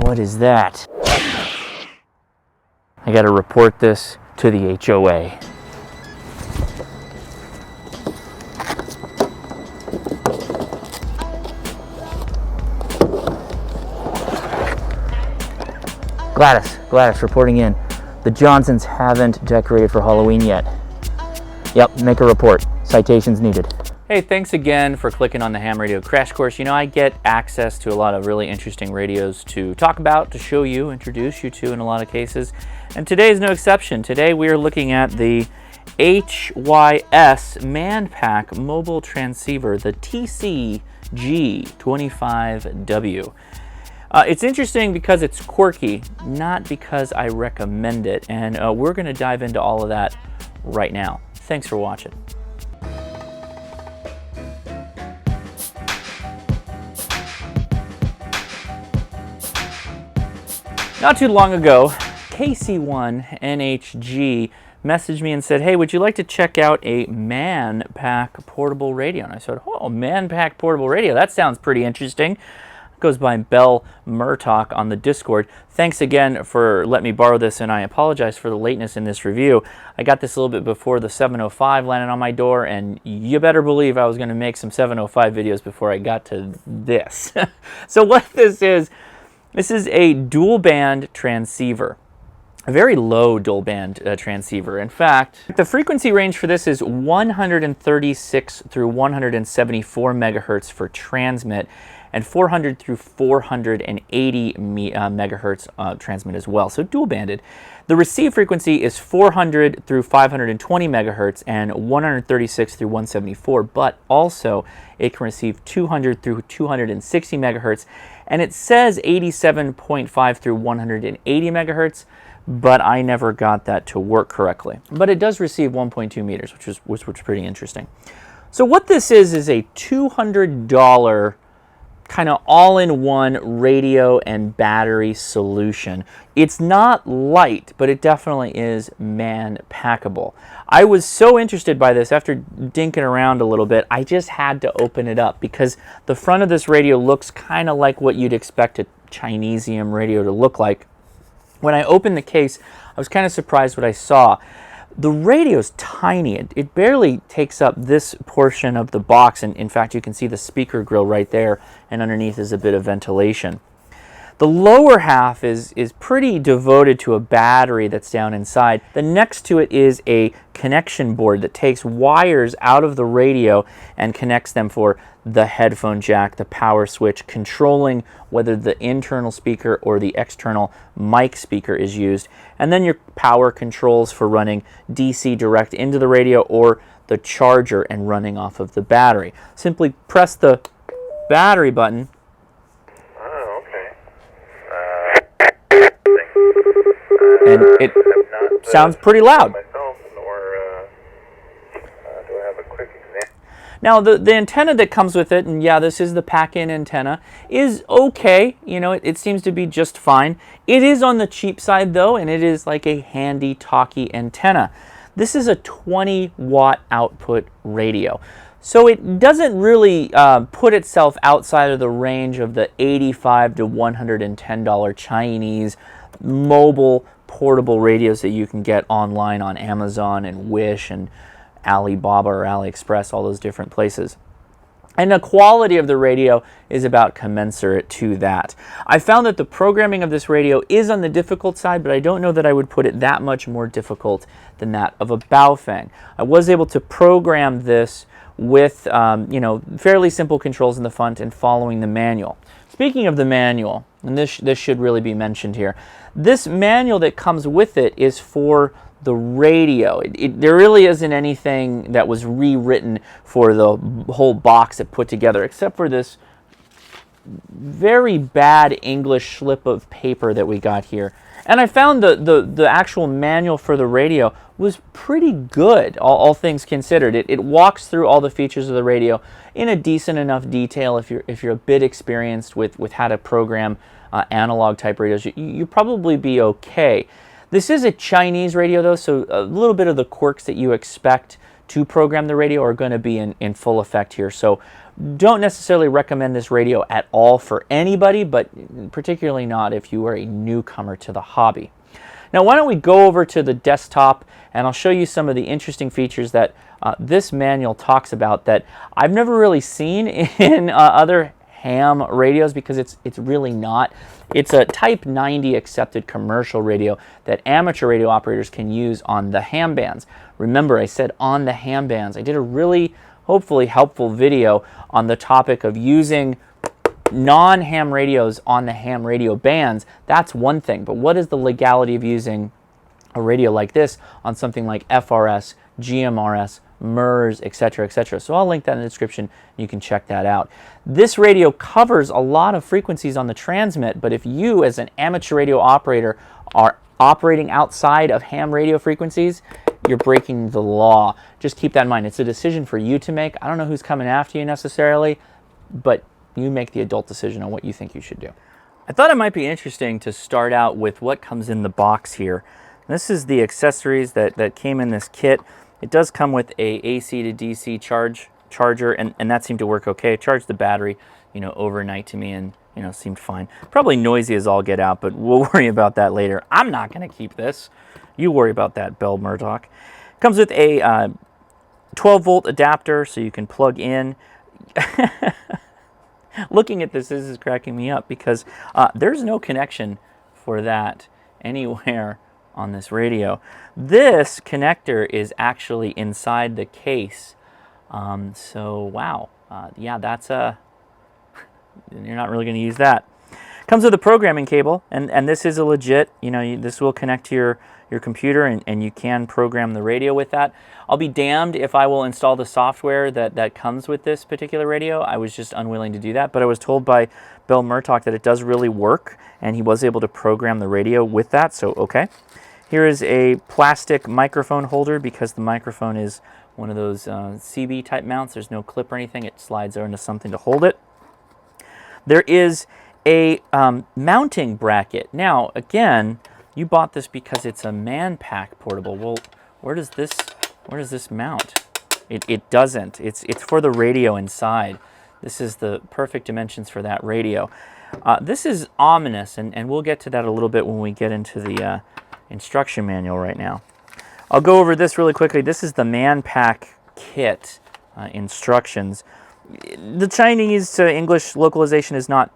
What is that? I got to report this to the HOA. Gladys reporting in. The Johnsons haven't decorated for Halloween yet. Yep, make a report. Citations needed. Hey, thanks again for clicking on the ham radio crash course. You know, I get access to a lot of really interesting radios to talk about, to show you, introduce you to in a lot of cases. And today is no exception. Today we are looking at the HYS Manpack mobile transceiver, the TCG-G25W. It's interesting because it's quirky, not because I recommend it. And we're going to dive into all of that right now. Thanks for watching. Not too long ago, KC1NHG messaged me and said, hey, would you like to check out a Manpack portable radio? And I said, oh, Manpack portable radio, that sounds pretty interesting. It goes by Bell Murtock on the Discord. Thanks again for letting me borrow this, and I apologize for the lateness in this review. I got this a little bit before the 705 landed on my door, and you better believe I was going to make some 705 videos before I got to this. So what this is a dual band transceiver, a very low dual band transceiver. In fact, the frequency range for this is 136 through 174 megahertz for transmit, and 400 through 480 megahertz transmit as well, so dual banded. The receive frequency is 400 through 520 megahertz and 136 through 174, but also it can receive 200 through 260 megahertz, and it says 87.5 through 180 megahertz, but I never got that to work correctly. But it does receive 1.2 meters, which was pretty interesting. So what this is a $200 kind of all-in-one radio and battery solution. It's not light, but it definitely is man-packable. I was so interested by this after dinking around a little bit, I just had to open it up because the front of this radio looks kind of like what you'd expect a Chinesium radio to look like. When I opened the case, I was kind of surprised what I saw. The radio's tiny. It barely takes up this portion of the box, and in fact you can see the speaker grill right there, and underneath is a bit of ventilation. The lower half is pretty devoted to a battery that's down inside. The next to it is a connection board that takes wires out of the radio and connects them for the headphone jack, the power switch, controlling whether the internal speaker or the external mic speaker is used, and then your power controls for running DC direct into the radio or the charger and running off of the battery. Simply press the battery button. And it sounds pretty loud. Now the antenna that comes with it, and yeah, this is the pack-in antenna, is okay. You know, it seems to be just fine. It is on the cheap side though, and it is like a handy talkie antenna. This is a 20-watt output radio. So it doesn't really put itself outside of the range of the $85 to $110 Chinese mobile portable radios that you can get online on Amazon and Wish and Alibaba or AliExpress, all those different places. And the quality of the radio is about commensurate to that. I found that the programming of this radio is on the difficult side, but I don't know that I would put it that much more difficult than that of a Baofeng. I was able to program this with you know, fairly simple controls in the front and following the manual. Speaking of the manual, and this should really be mentioned here, this manual that comes with it is for the radio. There really isn't anything that was rewritten for the whole box it put together, except for this very bad English slip of paper that we got here. And I found the actual manual for the radio was pretty good, all things considered. It walks through all the features of the radio in a decent enough detail. If you're a bit experienced with how to program analog type radios, you probably be okay. This is a Chinese radio though, so a little bit of the quirks that you expect to program the radio are going to be in full effect here. So Don't necessarily recommend this radio at all for anybody, but particularly not if you are a newcomer to the hobby. Now, why don't we go over to the desktop, and I'll show you some of the interesting features that this manual talks about that I've never really seen in other ham radios, because it's really not. It's a Type 90 accepted commercial radio that amateur radio operators can use on the ham bands. Remember, I said on the ham bands. I did a really, hopefully helpful video on the topic of using non-ham radios on the ham radio bands. That's one thing, but what is the legality of using a radio like this on something like FRS, GMRS, MERS, etc., etc.? So I'll link that in the description. You can check that out. This radio covers a lot of frequencies on the transmit, but if you as an amateur radio operator are operating outside of ham radio frequencies, you're breaking the law. Just keep that in mind. It's a decision for you to make. I don't know who's coming after you necessarily, but you make the adult decision on what you think you should do. I thought it might be interesting to start out with what comes in the box here. This is the accessories that came in this kit. It does come with a AC to DC charger, and that seemed to work okay. It charged the battery, overnight to me, and seemed fine. Probably noisy as all get out, but we'll worry about that later. I'm not going to keep this. You worry about that, Bell Murdoch. Comes with a 12-volt adapter, so you can plug in. Looking at this is cracking me up, because there's no connection for that anywhere on this radio. This connector is actually inside the case. So wow, yeah, that's you're not really going to use that. Comes with a programming cable, and this is a legit, this will connect to your computer, and you can program the radio with that. I'll be damned if I will install the software that comes with this particular radio. I was just unwilling to do that, but I was told by Bell Murdoch that it does really work, and he was able to program the radio with that, so okay. Here is a plastic microphone holder, because the microphone is one of those CB type mounts. There's no clip or anything. It slides over into something to hold it. There is a mounting bracket. Now, again, you bought this because it's a Manpack portable. Well, where does this mount? It doesn't. It's for the radio inside. This is the perfect dimensions for that radio. This is ominous, and we'll get to that a little bit when we get into the instruction manual right now. I'll go over this really quickly. This is the Manpack kit instructions. The Chinese to English localization is not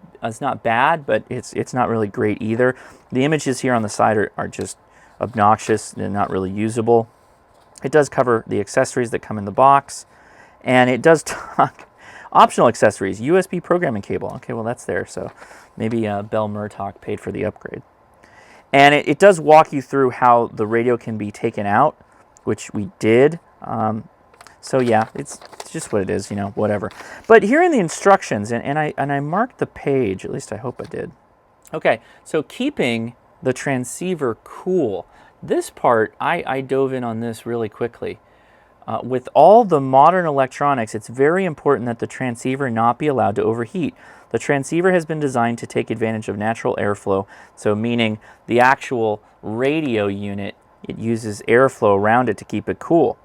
bad, but it's not really great either. The images here on the side are just obnoxious. They're not really usable. It does cover the accessories that come in the box, and it does talk optional accessories, USB programming cable. Okay, well that's there, so maybe Bell Murdoch paid for the upgrade. And it does walk you through how the radio can be taken out, which we did. So yeah, it's just what it is, whatever. But here in the instructions, and I marked the page, at least I hope I did. Okay, so keeping the transceiver cool. This part, I dove in on this really quickly. With all the modern electronics, it's very important that the transceiver not be allowed to overheat. The transceiver has been designed to take advantage of natural airflow, so meaning the actual radio unit, it uses airflow around it to keep it cool.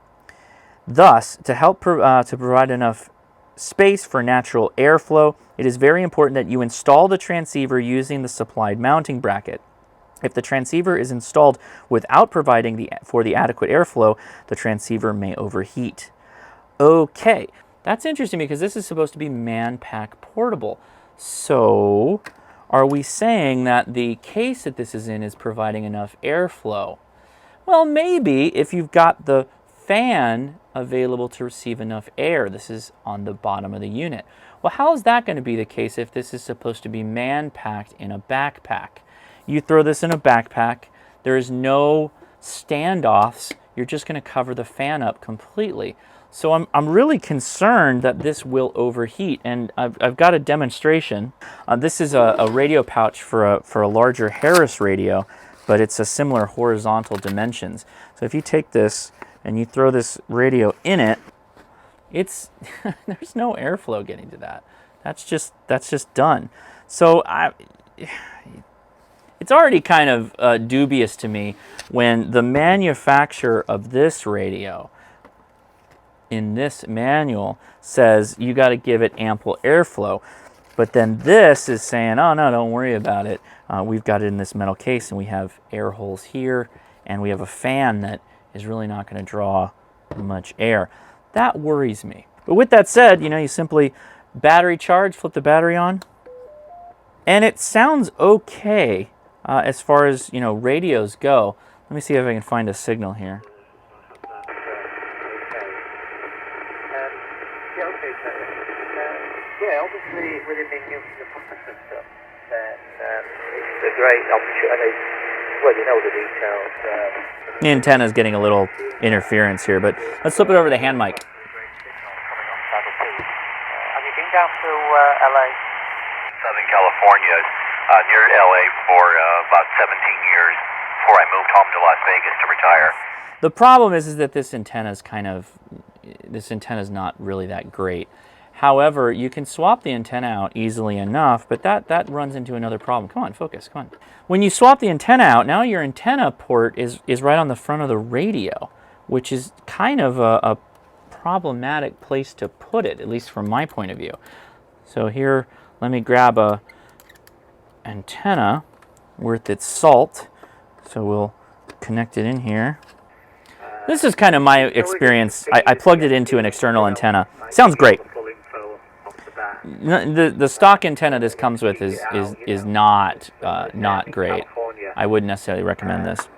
Thus, to help to provide enough space for natural airflow, it is very important that you install the transceiver using the supplied mounting bracket. If the transceiver is installed without providing for the adequate airflow, the transceiver may overheat. Okay, that's interesting, because this is supposed to be Manpack portable. So, are we saying that the case that this is in is providing enough airflow? Well, maybe if you've got the fan available to receive enough air. This is on the bottom of the unit. Well, how is that going to be the case if this is supposed to be man-packed in a backpack? You throw this in a backpack, there is no standoffs, you're just going to cover the fan up completely. So I'm really concerned that this will overheat, and I've got a demonstration. This is a radio pouch for a larger Harris radio, but it's a similar horizontal dimensions. So if you take this and you throw this radio in it, it's there's no airflow getting to that. That's just done. So it's already kind of dubious to me when the manufacturer of this radio in this manual says you got to give it ample airflow. But then this is saying, oh no, don't worry about it. We've got it in this metal case, and we have air holes here, and we have a fan that is really not going to draw much air. That worries me. But with that said, you know, you simply battery charge, flip the battery on, and it sounds okay as far as, you know, radios go. Let me see if I can find a signal here. Yeah, obviously within the nuclear power system, then it's a great opportunity. Well, you know the details. The antenna is getting a little interference here, but let's flip it over to the hand mic. Have you been down to LA? Southern California, near LA for about 17 years before I moved home to Las Vegas to retire. The problem is that this antenna is not really that great. However, you can swap the antenna out easily enough, but that runs into another problem. Come on, focus, come on. When you swap the antenna out, now your antenna port is right on the front of the radio, which is kind of a problematic place to put it, at least from my point of view. So here, let me grab a antenna worth its salt. So we'll connect it in here. This is kind of my experience. I plugged it into an external antenna. Sounds great. The stock antenna this comes with is not great. I wouldn't necessarily recommend this.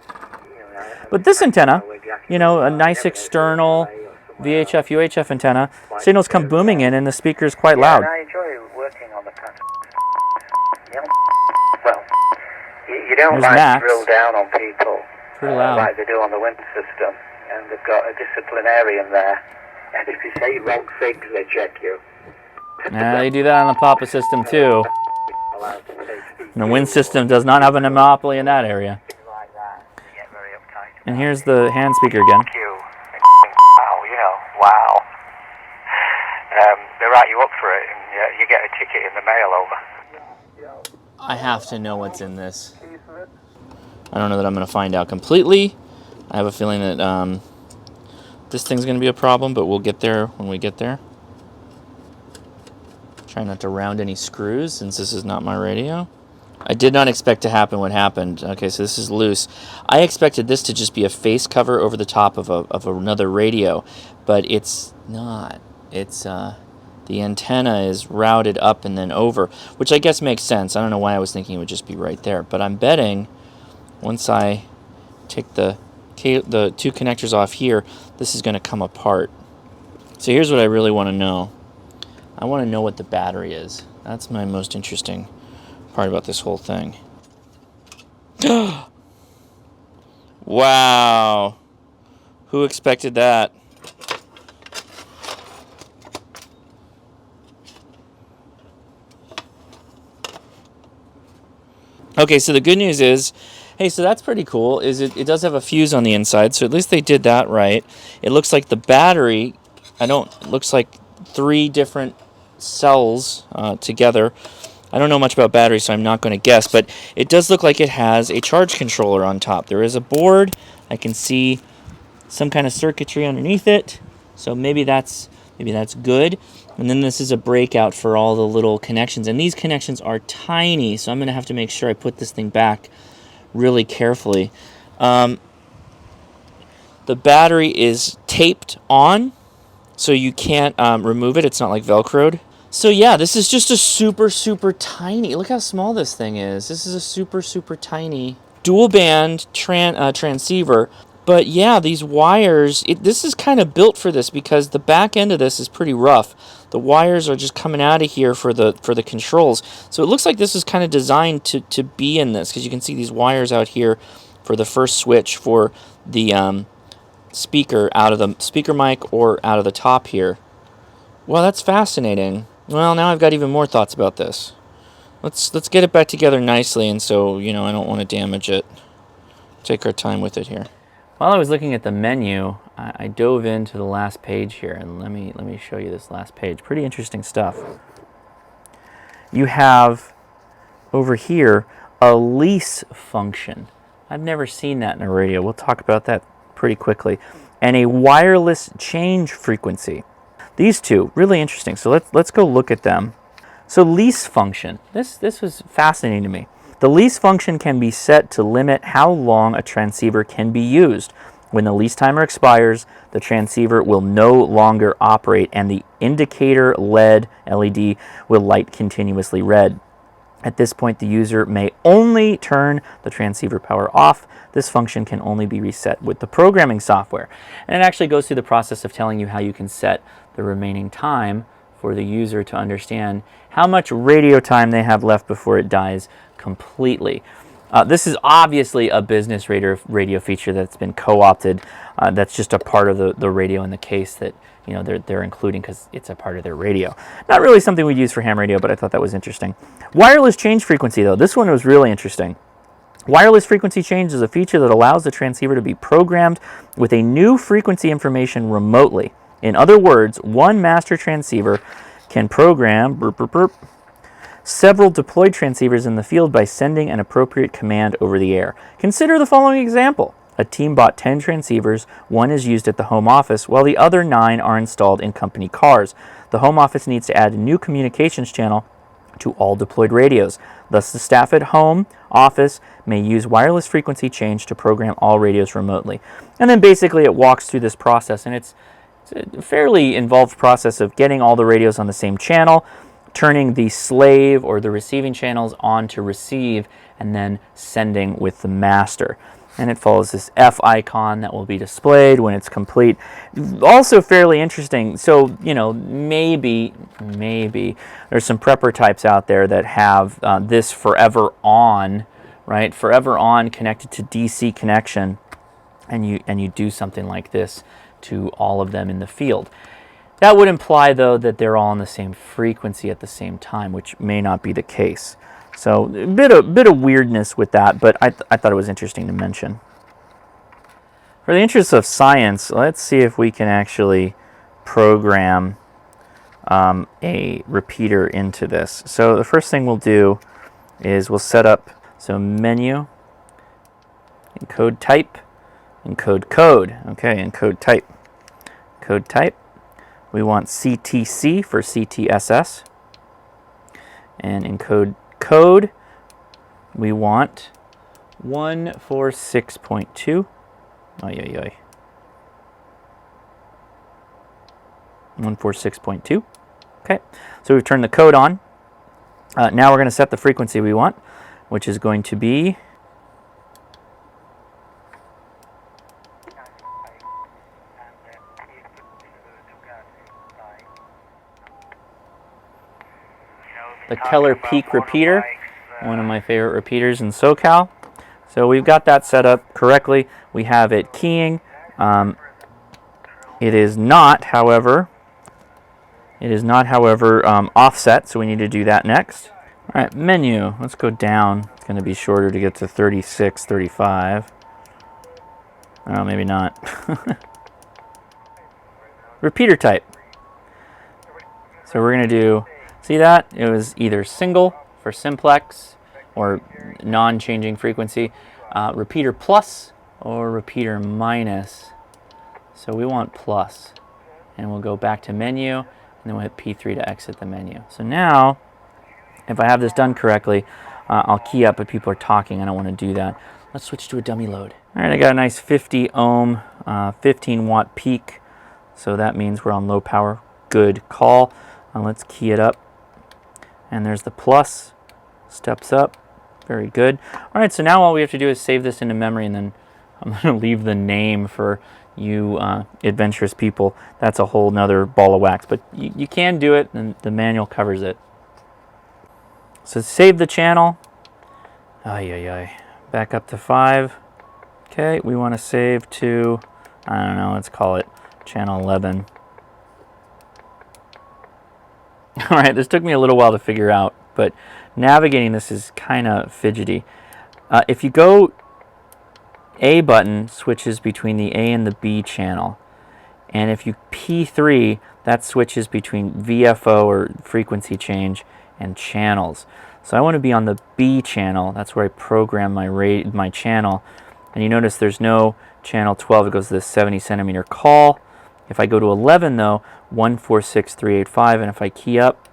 But this antenna, you know, a nice external VHF, UHF antenna, signals come booming in and the speaker is quite loud. I enjoy working on the pattern. Well, you don't There's like Max. to drill down on people Pretty loud. like they do on the wind system, and they've got a disciplinarian there. And if you say wrong things, they check you. Yeah, they do that on the Papa system too. And the wind system does not have a monopoly in that area. And here's the hand speaker again. Wow, you know, wow. They write you up for it, and you get a ticket in the mail over. I have to know what's in this. I don't know that I'm going to find out completely. I have a feeling that this thing's going to be a problem, but we'll get there when we get there. Try not to round any screws since this is not my radio. I did not expect to happen what happened. Okay, so this is loose. I expected this to just be a face cover over the top of another radio, but it's not. It's the antenna is routed up and then over, which I guess makes sense. I don't know why I was thinking it would just be right there, but I'm betting once I take the two connectors off here, this is going to come apart. So here's what I really want to know. I want to know what the battery is. That's my most interesting part about this whole thing. Wow. Who expected that? Okay, so the good news is, hey, so that's pretty cool, is it does have a fuse on the inside, so at least they did that right. It looks like the battery, it looks like 3 different cells together. I don't know much about batteries, so I'm not going to guess, but it does look like it has a charge controller on top. There is a board. I can see some kind of circuitry underneath it, so maybe that's good. And then this is a breakout for all the little connections, and these connections are tiny, so I'm going to have to make sure I put this thing back really carefully. The battery is taped on, so you can't remove it. It's not like Velcroed. So yeah, this is just a super, super tiny, look how small this thing is. This is a super, super tiny dual band transceiver. But yeah, these wires, this is kind of built for this because the back end of this is pretty rough. The wires are just coming out of here for the controls. So it looks like this is kind of designed to be in this, because you can see these wires out here for the first switch for the speaker out of the speaker mic or out of the top here. Well, that's fascinating. Well, now I've got even more thoughts about this. Let's get it back together nicely, and so, you know, I don't want to damage it. Take our time with it here. While I was looking at the menu, I dove into the last page here, and let me show you this last page. Pretty interesting stuff. You have over here a lease function. I've never seen that in a radio. We'll talk about that pretty quickly. and a wireless change frequency. These two, really interesting. So let's go look at them. So lease function, this was fascinating to me. The lease function can be set to limit how long a transceiver can be used. When the lease timer expires, the transceiver will no longer operate and the indicator LED will light continuously red. At this point, the user may only turn the transceiver power off. This function can only be reset with the programming software. And it actually goes through the process of telling you how you can set the remaining time for the user to understand how much radio time they have left before it dies completely. This is obviously a business radio feature that's been co-opted. That's just a part of the radio in the case that they're including because it's a part of their radio. Not really something we'd use for ham radio, but I thought that was interesting. Wireless change frequency, though. This one was really interesting. Wireless frequency change is a feature that allows the transceiver to be programmed with a new frequency information remotely. In other words, one master transceiver can program several deployed transceivers in the field by sending an appropriate command over the air. Consider the following example. A team bought 10 transceivers. One is used at the home office, while the other 9 are installed in company cars. The home office needs to add a new communications channel to all deployed radios. Thus, the staff at home office may use wireless frequency change to program all radios remotely. And then basically it walks through this process, and it's a fairly involved process of getting all the radios on the same channel, turning the slave or the receiving channels on to receive, and then sending with the master. And it follows this F icon that will be displayed when it's complete. Also fairly interesting. So, maybe there's some prepper types out there that have this forever on, right? Forever on connected to DC connection, and you do something like this to all of them in the field. That would imply, though, that they're all on the same frequency at the same time, which may not be the case. So a bit of weirdness with that, but I thought it was interesting to mention. For the interest of science, let's see if we can actually program a repeater into this. So the first thing we'll do is we'll set up, menu, encode type, encode code. Okay, encode type. Code type. We want CTC for CTSS. And encode code, we want 146.2. 146.2. Okay, so we've turned the code on. Now we're going to set the frequency we want, which is going to be the Keller Peak repeater, one of my favorite repeaters in SoCal. So we've got that set up correctly. We have it keying. It is not, however, offset, so we need to do that next. All right, menu. Let's go down. It's going to be shorter to get to 36, 35. Oh, maybe not. Repeater type. So we're going to do, see that? It was either single for simplex or non-changing frequency, repeater plus or repeater minus. So we want plus. And we'll go back to menu, and then we'll hit P3 to exit the menu. So now, if I have this done correctly, I'll key up, but people are talking. I don't want to do that. Let's switch to a dummy load. All right, I got a nice 50 ohm, 15 watt peak. So that means we're on low power. Good call. Let's key it up. And there's the plus. Steps up. Very good. All right, so now all we have to do is save this into memory, and then I'm going to leave the name for you adventurous people. That's a whole nother ball of wax, but you can do it, and the manual covers it. So save the channel. Back up to 5. Okay, we want to save to, I don't know, let's call it channel 11. All right, this took me a little while to figure out, but navigating this is kind of fidgety. If you go, A button switches between the A and the B channel. And if you P3, that switches between VFO or frequency change and channels. So I want to be on the B channel. That's where I program my channel. And you notice there's no channel 12. It goes to the 70 centimeter call. If I go to 11 though, 146385, and if I key up,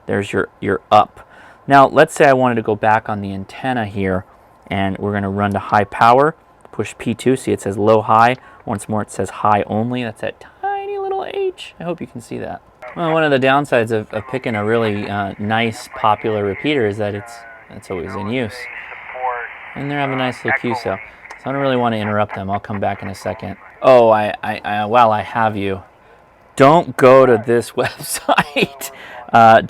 there's your up. Now let's say I wanted to go back on the antenna here, and we're going to run to high power, push P2, see it says low high. Once more it says high only. That's that tiny little H. I hope you can see that. Well, one of the downsides of picking a really nice popular repeater is that it's always in use. And they have a nice little QSO. So I don't really want to interrupt them. I'll come back in a second. Oh, while I have you, don't go to this website.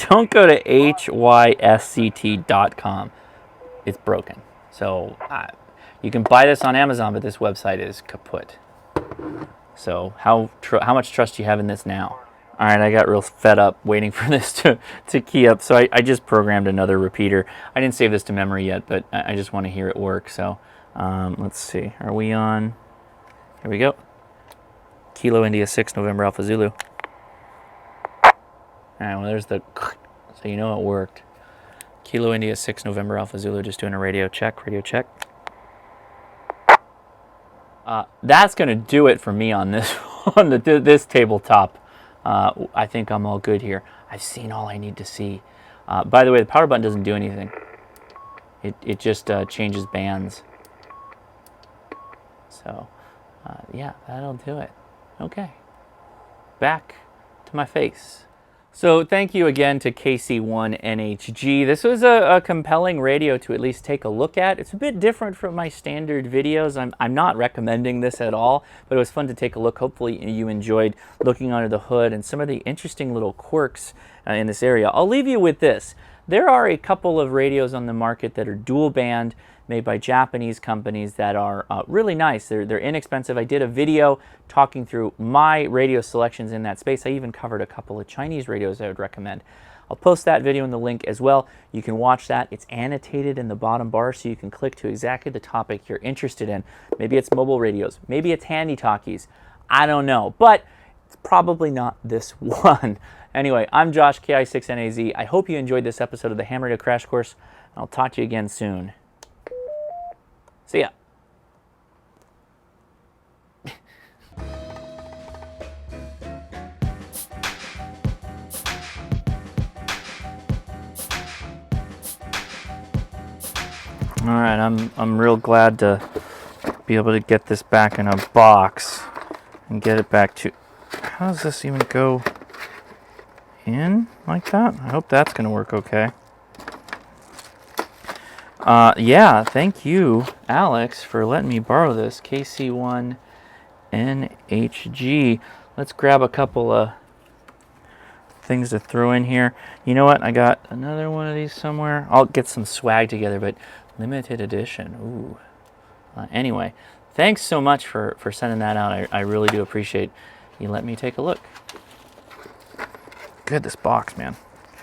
Don't go to HYSCT.com. It's broken. So you can buy this on Amazon, but this website is kaput. So how much trust do you have in this now? All right, I got real fed up waiting for this to key up, so I just programmed another repeater. I didn't save this to memory yet, but I just want to hear it work. So let's see. Are we on? Here we go. Kilo India 6 November Alpha Zulu. All right, well, there's the, so you know it worked. Kilo India 6 November Alpha Zulu, just doing a radio check, That's going to do it for me on this this tabletop. I think I'm all good here. I've seen all I need to see. By the way, the power button doesn't do anything. It just changes bands. So, yeah, that'll do it. Okay. Back to my face. So thank you again to KC1NHG. This was a compelling radio to at least take a look at. It's a bit different from my standard videos. I'm not recommending this at all, but it was fun to take a look. Hopefully you enjoyed looking under the hood and some of the interesting little quirks in this area. I'll leave you with this. There are a couple of radios on the market that are dual band, made by Japanese companies that are really nice. They're inexpensive. I did a video talking through my radio selections in that space. I even covered a couple of Chinese radios I would recommend. I'll post that video in the link as well. You can watch that. It's annotated in the bottom bar, so you can click to exactly the topic you're interested in. Maybe it's mobile radios. Maybe it's handy talkies. I don't know, but it's probably not this one. Anyway, I'm Josh, KI6NAZ. I hope you enjoyed this episode of the Ham Radio Crash Course. I'll talk to you again soon. See ya. All right, I'm real glad to be able to get this back in a box and get it back to. How does this even go in like that? I hope that's gonna work okay. Yeah, thank you, Alex, for letting me borrow this KC1NHG. Let's grab a couple of things to throw in here. You know what? I got another one of these somewhere. I'll get some swag together, but limited edition. Ooh. Anyway, thanks so much for sending that out. I really do appreciate you letting me take a look. Good, this box, man.